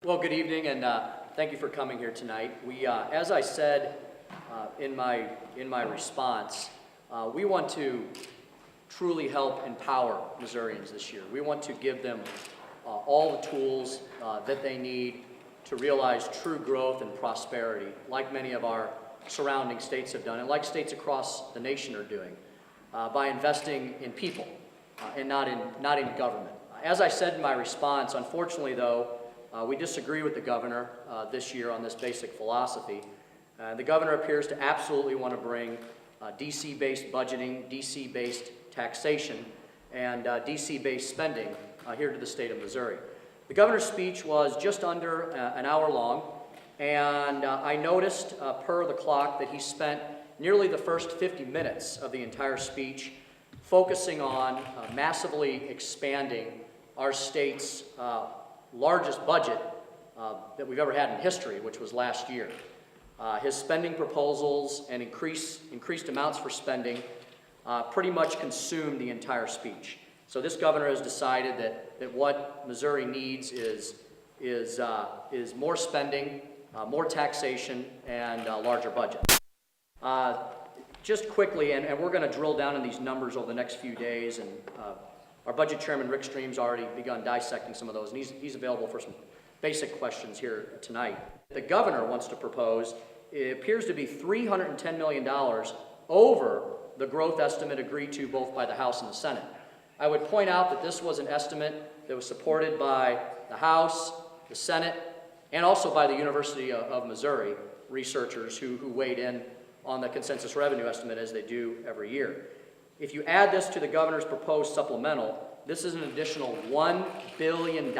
Well, good evening, and thank you for coming here tonight. We, as I said in my response, we want to truly help empower Missourians this year. We want to give them all the tools that they need to realize true growth and prosperity, like many of our surrounding states have done, and like states across the nation are doing, by investing in people and not in government. As I said in my response, unfortunately, though, we disagree with the governor this year on this basic philosophy. The governor appears to absolutely want to bring DC-based budgeting, DC-based taxation, and DC-based spending here to the state of Missouri. The governor's speech was just under an hour long, and I noticed per the clock that he spent nearly the first 50 minutes of the entire speech focusing on massively expanding our state's largest budget that we've ever had in history, which was last year. His spending proposals and increased amounts for spending pretty much consumed the entire speech. So this governor has decided that what Missouri needs is more spending, more taxation, and a larger budget. Just quickly, and we're going to drill down in these numbers over the next few days, and our budget chairman, Rick Stream's already begun dissecting some of those, and he's available for some basic questions here tonight. The governor wants to propose, it appears to be $310 million over the growth estimate agreed to both by the House and the Senate. I would point out that this was an estimate that was supported by the House, the Senate, and also by the University of Missouri researchers who weighed in on the consensus revenue estimate as they do every year. If you add this to the governor's proposed supplemental, this is an additional $1 billion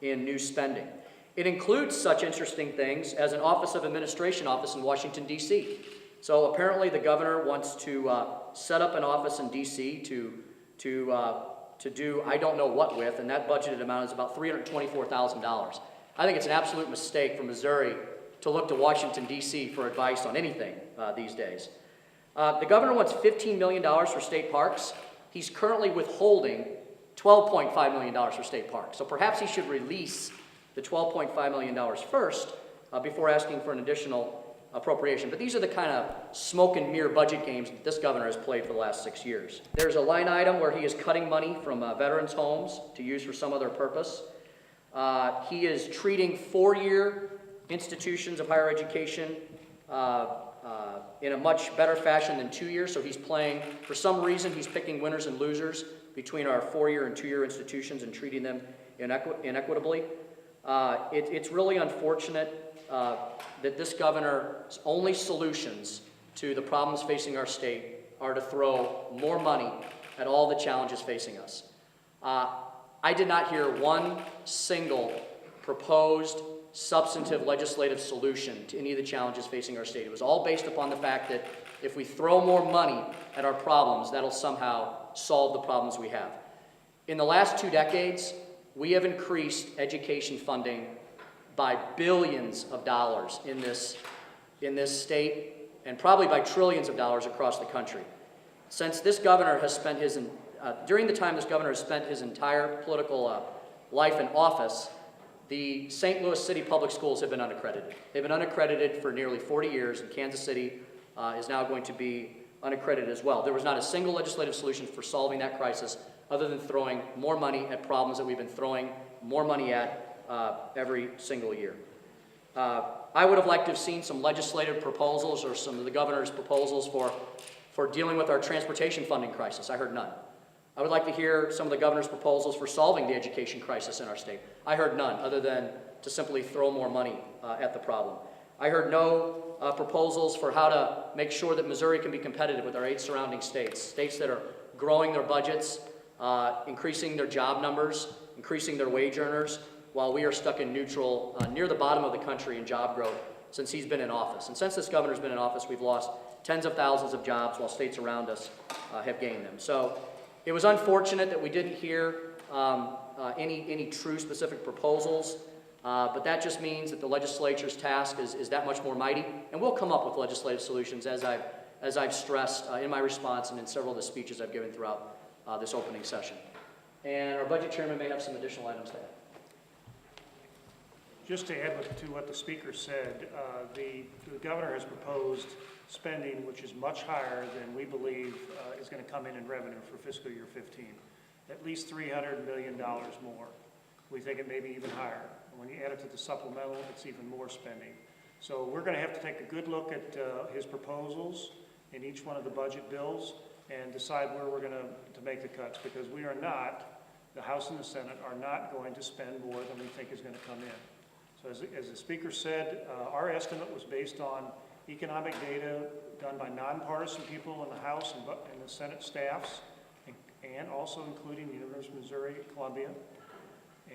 in new spending. It includes such interesting things as an Office of Administration office in Washington, D.C. So apparently the governor wants to set up an office in D.C. to do I don't know what with, and that budgeted amount is about $324,000. I think it's an absolute mistake for Missouri to look to Washington, D.C. for advice on anything these days. The governor wants $15 million for state parks. He's currently withholding $12.5 million for state parks. So perhaps he should release the $12.5 million first before asking for an additional appropriation. But these are the kind of smoke and mirror budget games that this governor has played for the last 6 years. There's a line item where he is cutting money from veterans' homes to use for some other purpose. He is treating four-year institutions of higher education in a much better fashion than 2 years. So he's playing, for some reason, he's picking winners and losers between our 4-year and 2-year institutions and treating them inequitably. It's really unfortunate that this governor's only solutions to the problems facing our state are to throw more money at all the challenges facing us. I did not hear one single proposed substantive legislative solution to any of the challenges facing our state. It was all based upon the fact that if we throw more money at our problems, that'll somehow solve the problems we have. In the last 2 decades, we have increased education funding by billions of dollars in this state, and probably by trillions of dollars across the country. Since this governor has spent during the time this governor has spent his entire political life in office, the St. Louis City Public Schools have been unaccredited. They've been unaccredited for nearly 40 years, and Kansas City is now going to be unaccredited as well. There was not a single legislative solution for solving that crisis other than throwing more money at problems that we've been throwing more money at every single year. I would have liked to have seen some legislative proposals or some of the governor's proposals for dealing with our transportation funding crisis. I heard none. I would like to hear some of the governor's proposals for solving the education crisis in our state. I heard none, other than to simply throw more money at the problem. I heard no proposals for how to make sure that Missouri can be competitive with our 8 surrounding states, states that are growing their budgets, increasing their job numbers, increasing their wage earners, while we are stuck in neutral, near the bottom of the country in job growth since he's been in office. And since this governor's been in office, we've lost tens of thousands of jobs while states around us have gained them. So it was unfortunate that we didn't hear any true specific proposals, but that just means that the legislature's task is that much more mighty, and we'll come up with legislative solutions as I've stressed in my response and in several of the speeches I've given throughout this opening session. And our budget chairman may have some additional items to add. Just to add to what the speaker said, the governor has proposed spending which is much higher than we believe is going to come in revenue for fiscal year 15. At least $300 million more. We think it may be even higher. And when you add it to the supplemental, it's even more spending. So we're going to have to take a good look at his proposals in each one of the budget bills and decide where we're going to make the cuts, because we are not, the House and the Senate are not going to spend more than we think is going to come in. So as the speaker said, our estimate was based on economic data done by nonpartisan people in the House and the Senate staffs, and also including the University of Missouri at Columbia.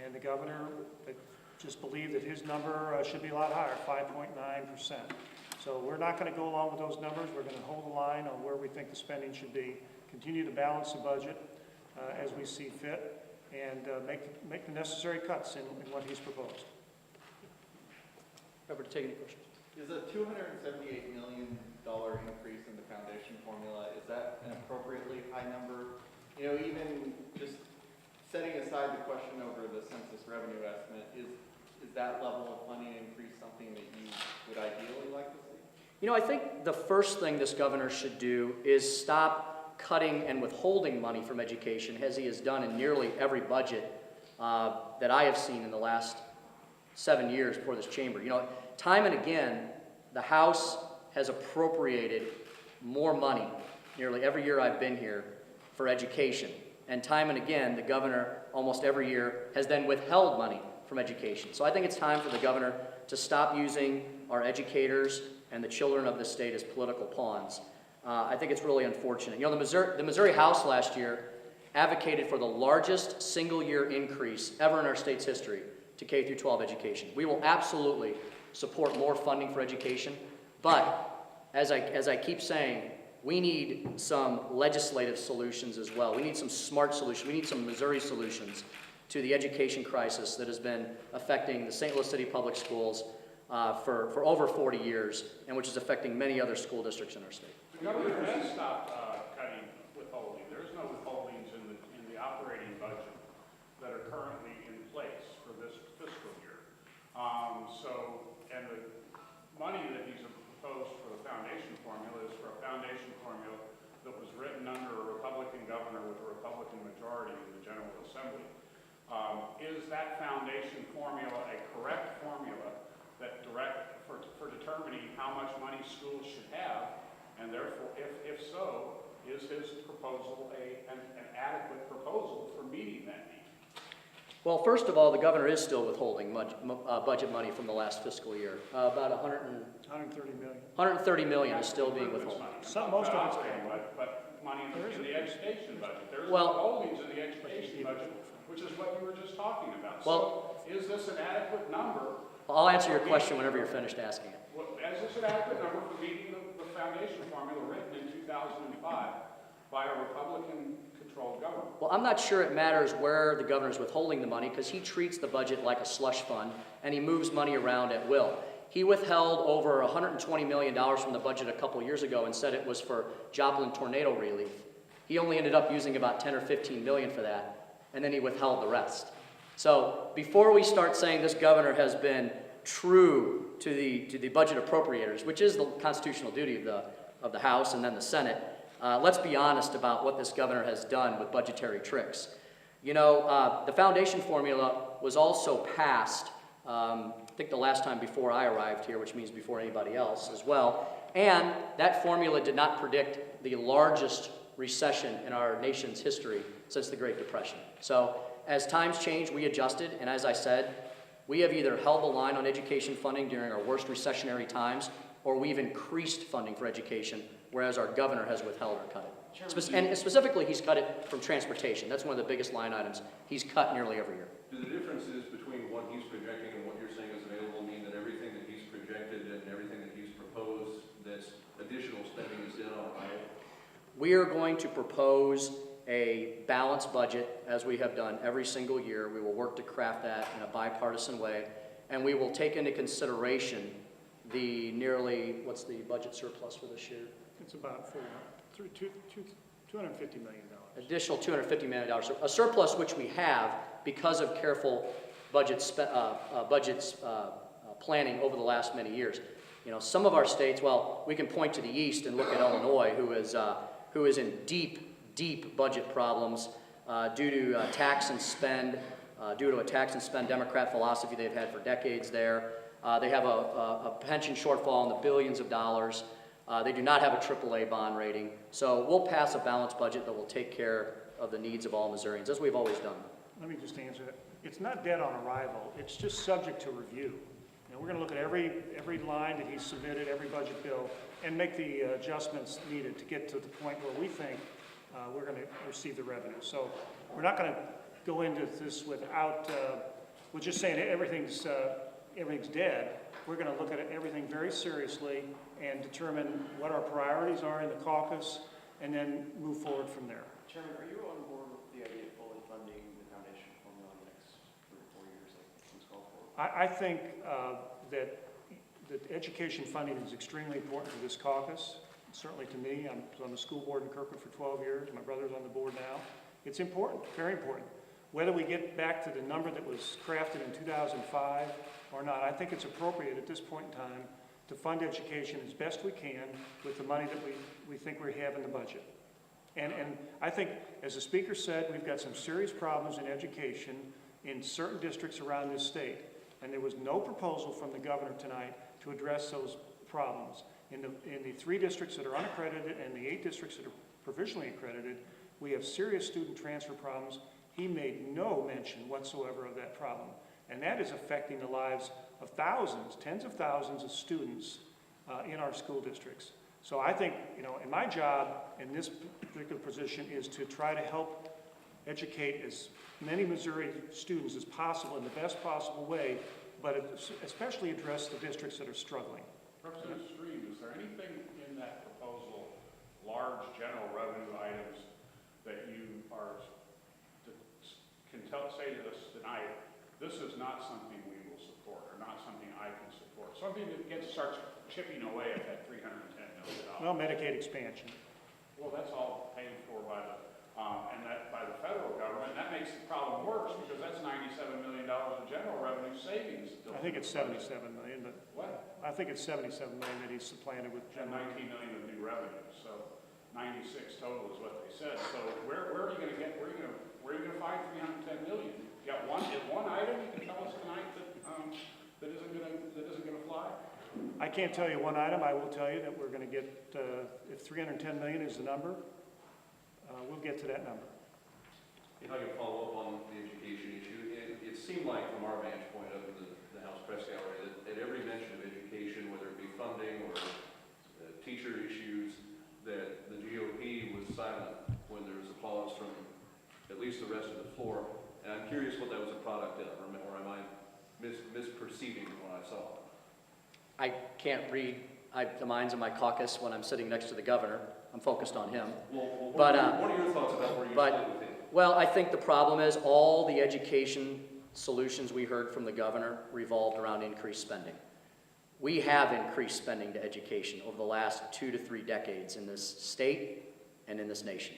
And the governor just believed that his number should be a lot higher, 5.9%. So we're not going to go along with those numbers. We're going to hold the line on where we think the spending should be, continue to balance the budget as we see fit, and make the necessary cuts in what he's proposed. Robert, take any questions? Is a $278 million increase in the foundation formula, is that an appropriately high number? You know, even just setting aside the question over the census revenue estimate, is that level of funding increase something that you would ideally like to see? You know, I think the first thing this governor should do is stop cutting and withholding money from education, as he has done in nearly every budget that I have seen in the last 7 years before this chamber. You know, time and again, the House has appropriated more money nearly every year I've been here for education. And time and again, the governor almost every year has then withheld money from education. So I think it's time for the governor to stop using our educators and the children of the state as political pawns. I think it's really unfortunate. You know, the Missouri House last year advocated for the largest single-year increase ever in our state's history to K through 12 education. We will absolutely support more funding for education, but as I keep saying, we need some legislative solutions as well. We need some smart solutions. We need some Missouri solutions to the education crisis that has been affecting the St. Louis City Public Schools for over 40 years, and which is affecting many other school districts in our state. The governor has stopped cutting withholding. There is no withholdings in the operating budget that are currently in place for this fiscal year. And the money that he's proposed for the foundation formula is for a foundation formula that was written under a Republican governor with a Republican majority in the General Assembly. Is that foundation formula a correct formula that for determining how much money schools should have? And therefore, if so, is his proposal an adequate proposal for meeting that need? Well, first of all, the governor is still withholding budget money from the last fiscal year. About $130 million. $130 million is still being withheld. Most of it's paid, but money in the education budget. There's well, withholdings in the education budget, which is what you were just talking about. Well, so is this an adequate number? I'll answer your question whenever you're finished asking it. Is this an adequate number for meeting the foundation formula written in 2005 by a Republican-controlled government? Well, I'm not sure it matters where the governor's withholding the money, because he treats the budget like a slush fund, and he moves money around at will. He withheld over $120 million from the budget a couple years ago and said it was for Joplin tornado relief. He only ended up using about 10 or 15 million for that, and then he withheld the rest. So before we start saying this governor has been true to the budget appropriators, which is the constitutional duty of the House and then the Senate, let's be honest about what this governor has done with budgetary tricks. You know, the foundation formula was also passed, I think the last time before I arrived here, which means before anybody else as well, and that formula did not predict the largest recession in our nation's history since the Great Depression. So as times change, we adjusted, and as I said, we have either held the line on education funding during our worst recessionary times, or we've increased funding for education, whereas our governor has withheld or cut it. And specifically, he's cut it from transportation. That's one of the biggest line items he's cut nearly every year. Do the differences between what he's projecting and what you're saying is available mean that everything that he's projected and everything that he's proposed that's additional spending is done on right? We are going to propose a balanced budget, as we have done every single year. We will work to craft that in a bipartisan way, and we will take into consideration the nearly, what's the budget surplus for this year? It's about $250 million. Additional $250 million, a surplus which we have because of careful planning over the last many years. You know, some of our states, well, we can point to the east and look at Illinois, who is in deep budget problems due to tax and spend, due to a tax and spend Democrat philosophy they've had for decades there. They have a pension shortfall in the billions of dollars. They do not have a AAA bond rating. So we'll pass a balanced budget that will take care of the needs of all Missourians, as we've always done. Let me just answer that. It's not dead on arrival. It's just subject to review. You know, we're going to look at every line that he's submitted, every budget bill, and make the adjustments needed to get to the point where we think we're going to receive the revenue. So we're not going to go into this without, we're just saying everything's dead. We're going to look at everything very seriously and determine what our priorities are in the caucus, and then move forward from there. Chairman, are you on board with the idea of fully funding the foundation formula in the next 3 or 4 years, like it's called for? I think that education funding is extremely important to this caucus, certainly to me. I'm on the school board in Kirkwood for 12 years. My brother's on the board now. It's important, very important. Whether we get back to the number that was crafted in 2005 or not, I think it's appropriate at this point in time to fund education as best we can with the money that we think we have in the budget. And I think, as the speaker said, we've got some serious problems in education in certain districts around this state. And there was no proposal from the governor tonight to address those problems. In the 3 districts that are unaccredited and the 8 districts that are provisionally accredited, we have serious student transfer problems. He made no mention whatsoever of that problem. And that is affecting the lives of thousands, tens of thousands of students in our school districts. So I think, you know, and my job in this particular position is to try to help educate as many Missouri students as possible in the best possible way, but especially address the districts that are struggling. Representative Stream, is there anything in that proposal, large general revenue items, that you can say to us tonight, this is not something we will support, or not something I can support? Something that starts chipping away at that $310 million. Well, Medicaid expansion. Well, that's all paid for by the federal government. That makes the problem worse because that's $97 million of general revenue savings. I think it's $77 million, but What? I think it's $77 million that he's supplanted with And general. 19 million of new revenue, so 96 total is what they said. So where are you going to get? Where are you going to find 310 million? You got one item you can tell us tonight that isn't going to fly? I can't tell you one item. I will tell you that we're going to get, if 310 million is the number, we'll get to that number. If I can follow up on the education issue, it seemed like from our vantage point up in the House press gallery that at every mention of education, whether it be funding or teacher issues, that the GOP was silent when there was applause from at least the rest of the floor. And I'm curious what that was a product of, or am I misperceiving what I saw? I can't read the minds of my caucus when I'm sitting next to the governor. I'm focused on him. Well, But, what are your thoughts about where you but- split with him? Well, I think the problem is all the education solutions we heard from the governor revolved around increased spending. We have increased spending to education over the last 2 to 3 decades in this state and in this nation.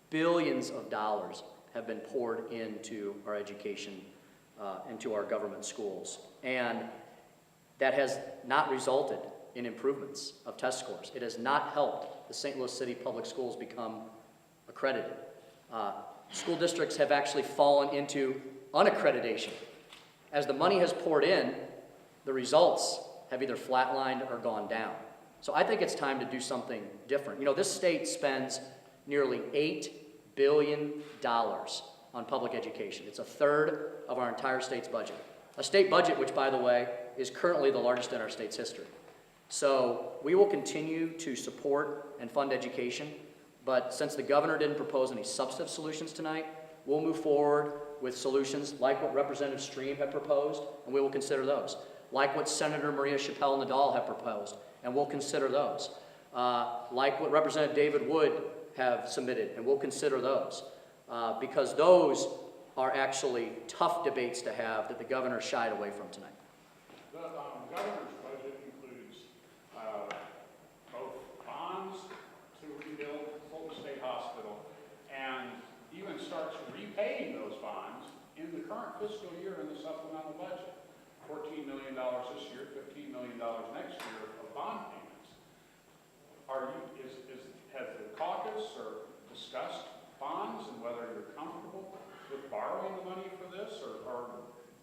Billions of dollars have been poured into our education, into our government schools. And that has not resulted in improvements of test scores. It has not helped the St. Louis City Public Schools become accredited. School districts have actually fallen into unaccreditation. As the money has poured in, the results have either flatlined or gone down. So I think it's time to do something different. You know, this state spends nearly $8 billion on public education. It's a third of our entire state's budget. A state budget, which, by the way, is currently the largest in our state's history. So we will continue to support and fund education, but since the governor didn't propose any substantive solutions tonight, we'll move forward with solutions like what Representative Stream had proposed, and we will consider those. Like what Senator Maria Chappelle-Nadal have proposed, and we'll consider those. Like what Representative David Wood have submitted, and we'll consider those. Because those are actually tough debates to have that the governor shied away from tonight. The governor's budget includes both bonds to rebuild Fulton State Hospital and even starts repaying those bonds in the current fiscal year in the supplemental this year, $15 million next year of bond payments. Has the caucus or discussed bonds and whether you're comfortable with borrowing the money for this, or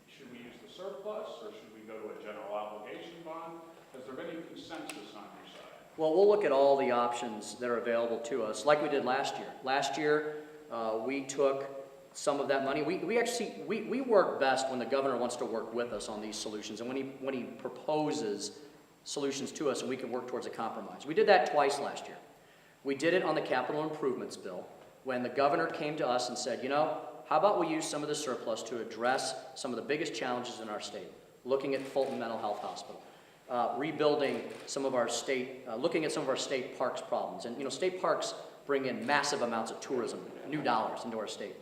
should we use the surplus, or should we go to a general obligation bond? Has there been any consensus on your side? Well, we'll look at all the options that are available to us, like we did last year. Last year, we took some of that money. We work best when the governor wants to work with us on these solutions, and when he proposes solutions to us, and we can work towards a compromise. We did that twice last year. We did it on the capital improvements bill, when the governor came to us and said, you know, how about we use some of the surplus to address some of the biggest challenges in our state, looking at Fulton Mental Health Hospital, rebuilding some of our state, looking at some of our state parks problems. And, you know, state parks bring in massive amounts of tourism, new dollars into our state.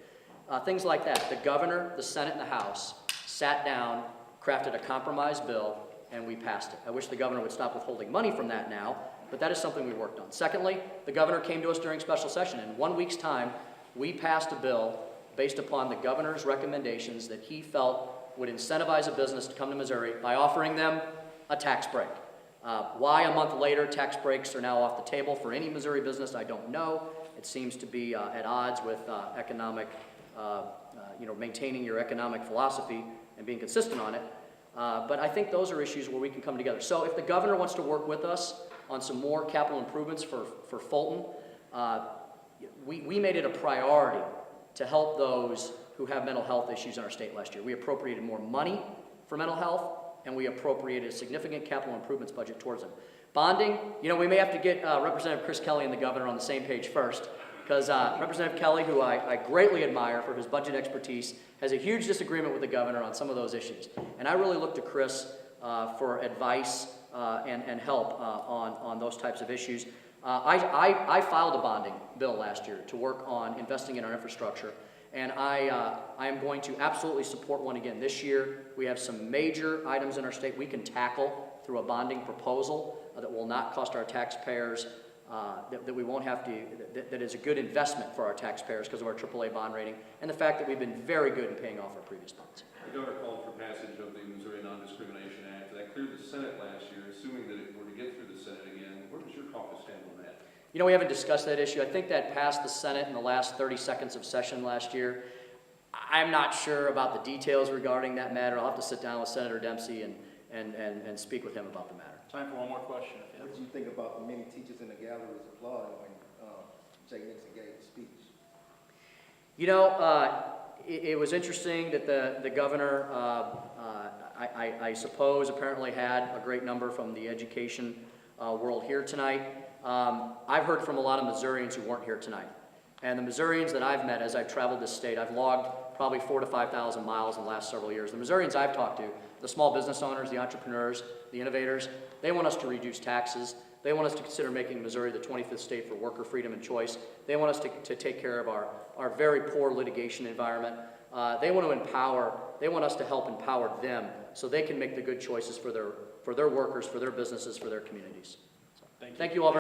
Things like that. The governor, the Senate, and the House sat down, crafted a compromise bill, and we passed it. I wish the governor would stop withholding money from that now, but that is something we worked on. Secondly, the governor came to us during special session. In 1 week's time, we passed a bill based upon the governor's recommendations that he felt would incentivize a business to come to Missouri by offering them a tax break. Why a month later tax breaks are now off the table for any Missouri business, I don't know. It seems to be at odds with economic, maintaining your economic philosophy and being consistent on it. But I think those are issues where we can come together. So if the governor wants to work with us on some more capital improvements for Fulton, we made it a priority to help those who have mental health issues in our state last year. We appropriated more money for mental health, and we appropriated a significant capital improvements budget towards them. Bonding, you know, we may have to get Representative Chris Kelly and the governor on the same page first, because Representative Kelly, who I greatly admire for his budget expertise, has a huge disagreement with the governor on some of those issues. And I really look to Chris for advice and help on those types of issues. I filed a bonding bill last year to work on investing in our infrastructure, and I am going to absolutely support one again this year. We have some major items in our state we can tackle through a bonding proposal that will not cost our taxpayers, that we won't have to, that is a good investment for our taxpayers because of our AAA bond rating, and the fact that we've been very good in paying off our previous bonds. The governor called for passage of the Missouri Non-Discrimination Act. That cleared the Senate last year. Assuming that it were to get through the Senate again, where does your caucus stand on that? You know, we haven't discussed that issue. I think that passed the Senate in the last 30 seconds of session last year. I'm not sure about the details regarding that matter. I'll have to sit down with Senator Dempsey and speak with him about the matter. Time for one more question. What do you think about the many teachers in the galleries applauding when Jay Nixon gave the speech? You know, it was interesting that the governor, I suppose, apparently had a great number from the education world here tonight. I've heard from a lot of Missourians who weren't here tonight. And the Missourians that I've met as I've traveled this state, I've logged probably 4,000 to 5,000 miles in the last several years. The Missourians I've talked to, the small business owners, the entrepreneurs, the innovators, they want us to reduce taxes. They want us to consider making Missouri the 25th state for worker freedom and choice. They want us to take care of our very poor litigation environment. They want to empower, they want us to help empower them so they can make the good choices for their workers, for their businesses, for their communities. So, thank you all very much.